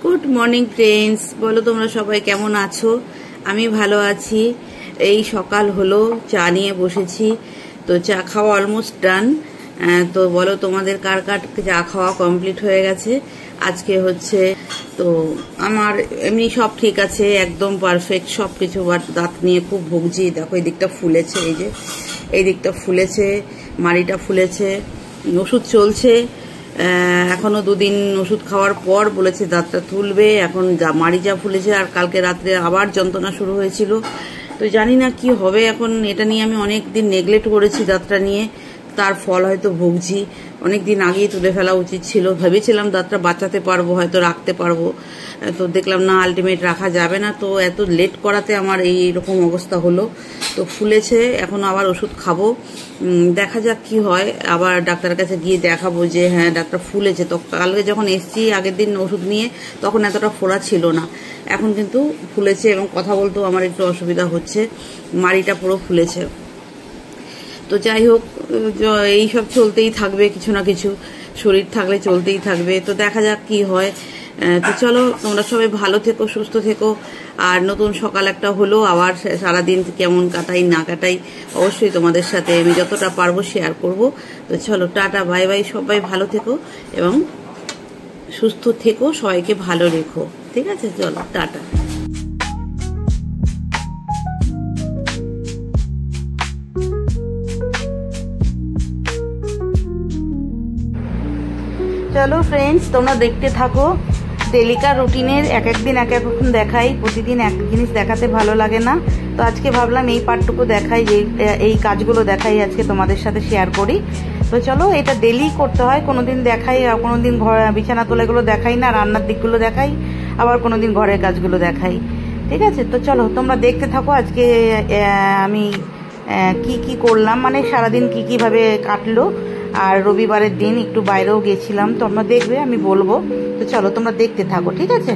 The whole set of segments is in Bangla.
গুড মর্নিং ফ্রেন্ডস, বলো তোমরা সবাই কেমন আছো? আমি ভালো আছি। এই সকাল হলো, চা নিয়ে বসেছি। তো চা খাওয়া অলমোস্ট ডান। তো বলো তোমাদের কার কার চা খাওয়া কমপ্লিট হয়ে গেছে? আজকে হচ্ছে তো আমার এমনি সব ঠিক আছে, একদম পারফেক্ট সব কিছু। দাঁত নিয়ে খুব ভুগছি। দেখো এই দিকটা ফুলেছে, এই যে এই দিকটা ফুলেছে, মাড়িটা ফুলেছে। ওষুধ চলছে, এখনো দুদিন ওষুধ খাওয়ার পর বলেছে দাঁতটা তুলবে। এখন মাড়ি যা ফুলেছে, আর কালকে রাত্রে আবার যন্ত্রণা শুরু হয়েছিল। তো জানি না কি হবে এখন। এটা নিয়ে আমি অনেক দিন নেগলেক্ট করেছি দাঁতটা নিয়ে, তার ফল হয়তো ভুগছি। অনেক দিন আগেই তুলে ফেলা উচিত ছিল। ভেবেছিলাম দাঁতটা বাঁচাতে পারবো, হয়তো রাখতে পারবো। তো দেখলাম না, আলটিমেট রাখা যাবে না। তো এত লেট করাতে আমার এই রকম অবস্থা হলো। তো ফুলেছে, এখন আবার ওষুধ খাবো। দেখা যাক কি হয়। আবার ডাক্তারের কাছে গিয়ে দেখাবো যে হ্যাঁ ডাক্তার ফুলেছে। তো কালকে যখন এসছি আগের দিন ওষুধ নিয়ে, তখন এতটা ফোলা ছিল না। এখন কিন্তু ফুলেছে, এবং কথা বলতেও আমার একটু অসুবিধা হচ্ছে। মাড়িটা পুরো ফুলেছে। তো যাই হোক, এইসব চলতেই থাকবে, কিছু না কিছু শরীর থাকলে চলতেই থাকবে। তো দেখা যাক কি হয়। তো চলো, তোমরা সবাই ভালো থেকো, সুস্থ থেকো। আর নতুন সকাল একটা হলো, আবার সারাদিন কেমন কাটাই না কাটাই অবশ্যই তোমাদের সাথে আমি যতটা পারবো শেয়ার করব। তো চলো, টাটা, বাই বাই। সবাই ভালো থেকো এবং সুস্থ থেকো, সবাইকে ভালো রেখো। ঠিক আছে, চলো টাটা। চলো ফ্রেন্ডস, তোমরা দেখতে থাকো। ডেলিকার রুটিনের এক একদিন এক এক রকম দেখাই। প্রতিদিন এক জিনিস দেখাতে ভালো লাগে না। তো আজকে ভাবলাম এই পার্টটুকু দেখাই, এই কাজগুলো দেখাই, আজকে তোমাদের সাথে শেয়ার করি। তো চলো, এটা ডেলি করতে হয়। কোনোদিন দেখাই, আর কোনোদিন বিছানা তোলাগুলো দেখাই না, রান্নার দিকগুলো দেখাই, আবার কোনোদিন ঘরের কাজগুলো দেখাই। ঠিক আছে, তো চলো তোমরা দেখতে থাকো। আজকে আমি কি কি করলাম, মানে সারাদিন কি কিভাবে কাটলো। আর রবিবারের দিন একটু বাইরেও গেছিলাম, তোমরা দেখবে, আমি বলবো। তো চলো তোমরা দেখতে থাকো, ঠিক আছে।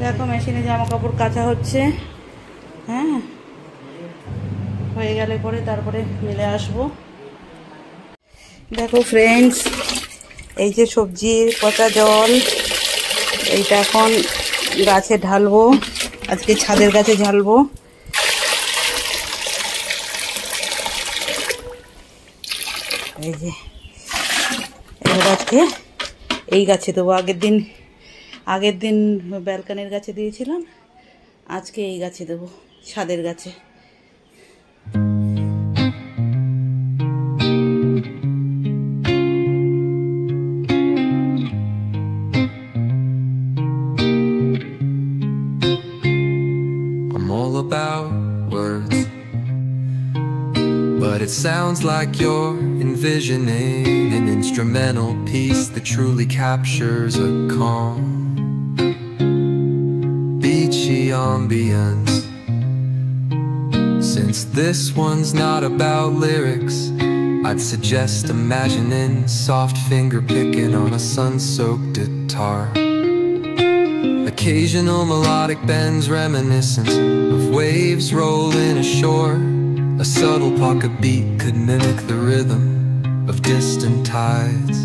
দেখো মেশিনে জামা কাপড় কাচা হচ্ছে। হ্যাঁ, হয়ে গেলে পরে তারপরে মিলে আসবো। দেখো ফ্রেন্ডস, এই যে সবজির পচা জল, এইটা এখন গাছে ঢালবো, আজকে ছাদের গাছে ঢালবো। এই যে এবার আজকে এই গাছে দেবো। আগের দিন ব্যালকানির গাছে দিয়েছিলাম, আজকে এই গাছে দেবো, ছাদের গাছে। But it sounds like you're envisioning an instrumental piece that truly captures a calm, beachy ambience. Since this one's not about lyrics, I'd suggest imagining soft finger picking on a sun-soaked guitar. Occasional melodic bends reminiscent of waves rolling ashore. A subtle pocket beat could mimic the rhythm of distant tides.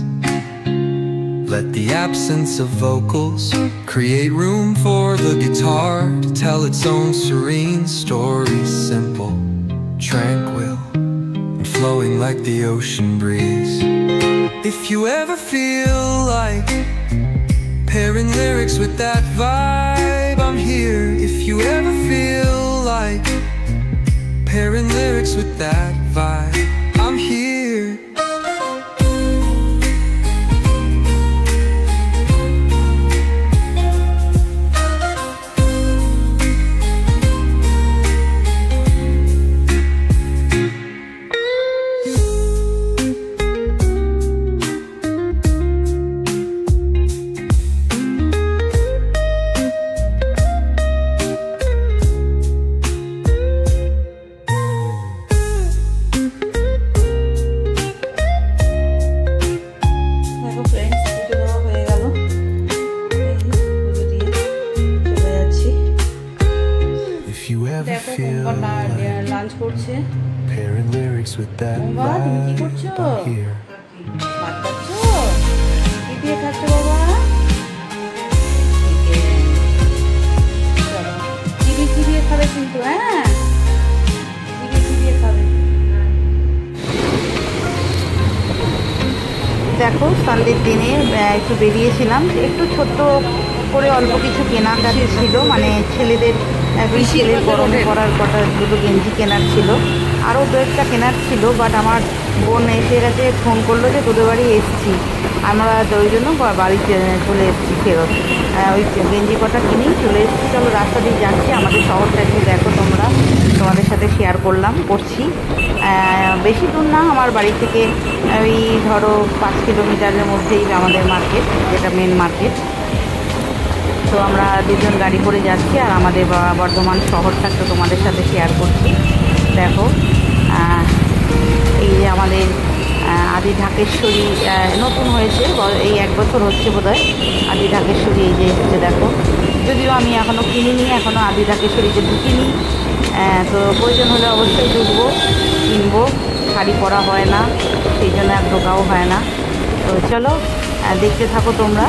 Let the absence of vocals create room for the guitar to tell its own serene story, simple, tranquil, and flowing like the ocean breeze. If you ever feel like pairing lyrics with that vibe, I'm here. If you ever feel like pairing lyrics with that vibe, I'm here. Lunch করছে। Pairing lyrics with that vibe, কি করছো? I'm here. ভাত খাচ্ছো? কি দিয়ে খাচ্ছো বাবা? চলো, কি দিয়ে খাবে কিন্তু? হ্যাঁ, কি দিয়ে খাবে? দেখো সানডের দিনে একটু বেরিয়েছিলাম, একটু ছোট্ট করে অল্প কিছু কেনাকাটি ছিল, মানে ছেলেদের ছেলের গরমে পরার কটা দুটো গেঞ্জি কেনার ছিল, আরও দু একটা কেনার ছিল। বাট আমার বোন এসে গেছে, ফোন করলো যে তোদের বাড়ি এসছি, আমরা ওই জন্য বাড়িতে চলে এসেছি ফেরত। ওই গেঞ্জি কটা কিনেই চলে এসেছি। চলো রাস্তা দিয়ে যাচ্ছি, আমাদের শহরটা একটু দেখো তোমরা, তোমাদের সাথে শেয়ার করছি। বেশি দূর না, আমার বাড়ি থেকে ওই ধরো 5 কিলোমিটারের মধ্যেই আমাদের মার্কেট, যেটা মেন মার্কেট। তো আমরা দুজন গাড়ি করে যাচ্ছি, আর আমাদের বর্ধমান শহরটা একটু তোমাদের সাথে শেয়ার করছি। দেখো এই যে আমাদের আদি ঢাকেশ্বরী নতুন হয়েছে, এই 1 বছর হচ্ছে বোধহয় আদি ঢাকেশ্বরী এই যে এসেছে। দেখো, যদিও আমি এখনও কিনিনি, এখনও আদি ঢাকেশ্বরীতে ঢুকিনি, তো প্রয়োজন হলে অবশ্যই ঢুকবো, কিনবো। শাড়ি পরা হয় না, সেই জন্য এক ঢোকাও হয় না। তো চলো দেখতে থাকো তোমরা।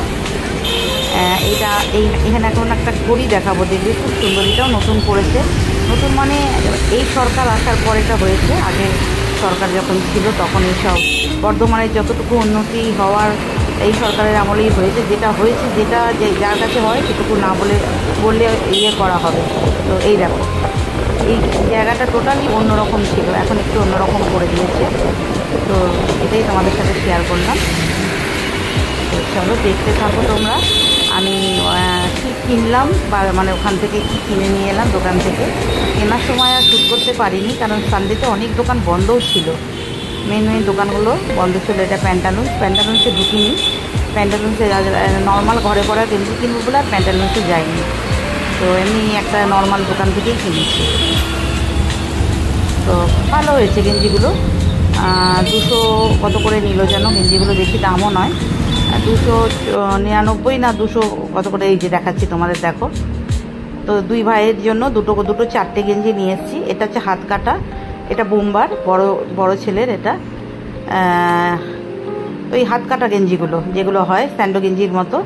এখানে এখন একটা ঘড়ি দেখাবো, দেখবে খুব সুন্দর। এটাও নতুন করেছে, নতুন মানে এই সরকার আসার পর এটা হয়েছে। আগে সরকার যখন ছিল তখন এইসব বর্ধমানের যতটুকু উন্নতি হওয়ার এই সরকারের আমলেই হয়েছে। যেটা হয়েছে, যেটা যার কাছে হয় সেটুকু না বললে করা হবে। তো এই দেখো, এই জায়গাটা টোটালি অন্যরকম ছিল, এখন একটু অন্যরকম করে দিয়েছে। তো এটাই তোমাদের সাথে শেয়ার করলাম। তো চলো দেখতে থাকো তোমরা। আমি কী কিনলাম বা মানে ওখান থেকে কী কিনে নিয়ে এলাম দোকান থেকে। কেনার সময় আর শ্যুট করতে পারিনি, কারণ সানডেতে অনেক দোকান বন্ধও ছিল, মেন দোকানগুলো বন্ধ ছিল। এটা প্যান্টালুন্সে ঢুকিনি, প্যান্টালুন্সে নর্মাল ঘরে পরা গেঞ্জি কিনবো বলে আর প্যান্টালুন্সে যাইনি। তো এমনি একটা নর্মাল দোকান থেকেই কিনেছি। তো ভালো হয়েছে গেঞ্জিগুলো। 200 কত করে নিল যেন, গেঞ্জিগুলো বেশি দামও নয়, 299 না 200 কত করে, এই যে দেখাচ্ছি তোমাদের, দেখো তো দুই ভাইয়ের জন্য দুটো চারটে গেঞ্জি নিয়ে এসেছি। এটা হচ্ছে হাত কাটা, এটা বোম্বার বড় ছেলের এটা। তো এই হাত কাটা গেঞ্জিগুলো যেগুলো হয় স্যান্ডো গেঞ্জির মতো,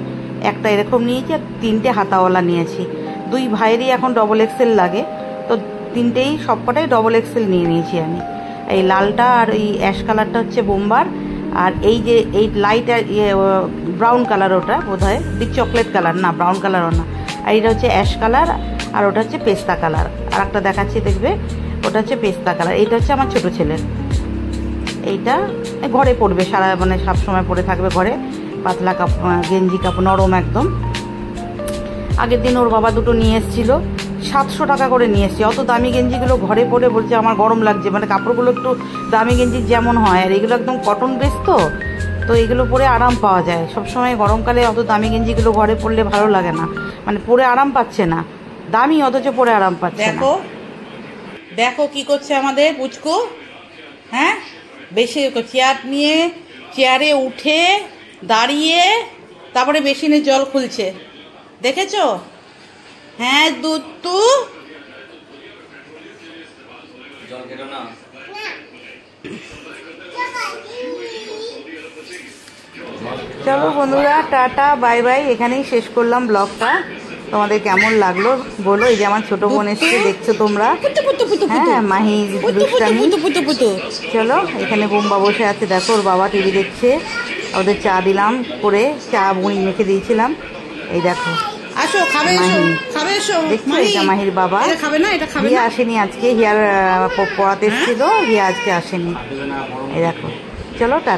একটা এরকম নিয়েছি আর 3টে হাতাওয়ালা নিয়েছি। দুই ভাইয়েরই এখন ডবল এক্সেল লাগে, তো 3টেই সবকটাই ডবল এক্সেল নিয়ে নিয়েছি আমি। এই লালটা আর এই অ্যাশ কালারটা হচ্ছে বোম্বার, আর এই যে এই লাইট ব্রাউন কালার, ওটা বোধ হয় চকলেট কালার, না ব্রাউন কালারও না। আর এটা হচ্ছে অ্যাশ কালার, আর ওটা হচ্ছে পেস্তা কালার। আর একটা দেখাচ্ছি দেখবে, ওটা হচ্ছে পেস্তা কালার। এইটা হচ্ছে আমার ছোটো ছেলের। এইটা ঘরে পরবে সারা, মানে সব সময় পরে থাকবে ঘরে, পাতলা গেঞ্জি কাপড়, নরম একদম। আগের দিন ওর বাবা দুটো নিয়ে এসেছিলো, 700 টাকা করে নিয়ে এসেছি। অত দামি গেঞ্জিগুলো ঘরে পরে বলছে আমার গরম লাগছে, মানে কাপড়গুলো একটু দামি গেঞ্জির যেমন হয়, আর এগুলো একদম কটন বেস, তো এগুলো পরে আরাম পাওয়া যায়। সবসময় গরমকালে অত দামি গেঞ্জিগুলো ঘরে পরলে ভালো লাগে না, মানে পরে আরাম পাচ্ছে না, দামি অথচ পরে আরাম পাচ্ছে না। দেখো দেখো কি করছে আমাদের পুচকু, হ্যাঁ বেশি চেয়ারে উঠে দাঁড়িয়ে তারপরে বেসিনের জল খুলছে, দেখেছো? হ্যাঁ দুত্তু, চলো বন্ধুরা, টাটা বাই বাই, এখানেই শেষ করলাম ব্লগটা। তোমাদের কেমন লাগলো বলো। এই যে আমার ছোট বোন এসছে, দেখছো তোমরা, হ্যাঁ মাহি দুষ্টামি। চলো, এখানে বোম্বা বসে আছে, দেখো ওর বাবা টিভি দেখছে, ওদের চা দিলাম করে, চা মুড়ি মেখে দিয়েছিলাম। এই দেখো আসো খাবে, দেখছো এটা মাহির বাবা। হিয়া আসেনি আজকে, হিয়ার পড়াতে এসেছিল, হিয়া আজকে আসেনি। এই দেখো, চলো টাটা।